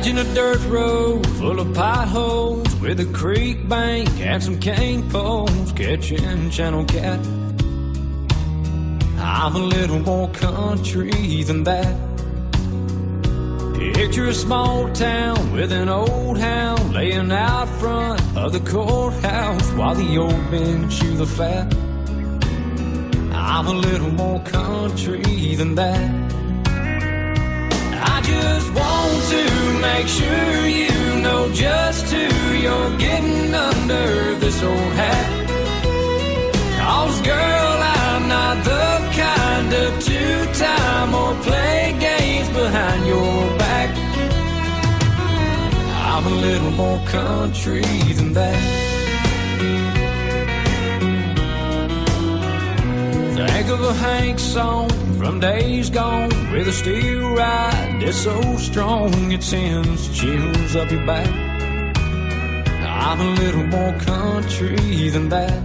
Imagine a dirt road full of potholes with a creek bank and some cane poles catching channel cat. I'm a little more country than that. Picture a small town with an old hound laying out front of the courthouse while the old men chew the fat. I'm a little more country than that. I just want to make sure you know just who you're getting under this old hat. 'Cause girl, I'm not the kind of two-time or play games behind your back. I'm a little more country than that. Think of a Hank song from days gone with a steel ride that's so strong it sends chills up your back. I'm a little more country than that.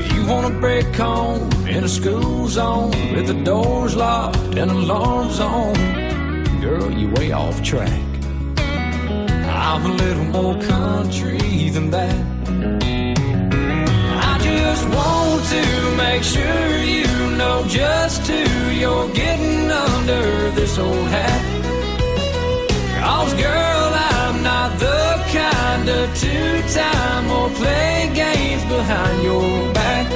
If you want a break home in a school zone with the doors locked and alarms on, girl, you way off track. I'm a little more country than that. I just want to make sure you know just who you're getting under this old hat. 'Cause girl, I'm not the kind of two-time or play games behind your back.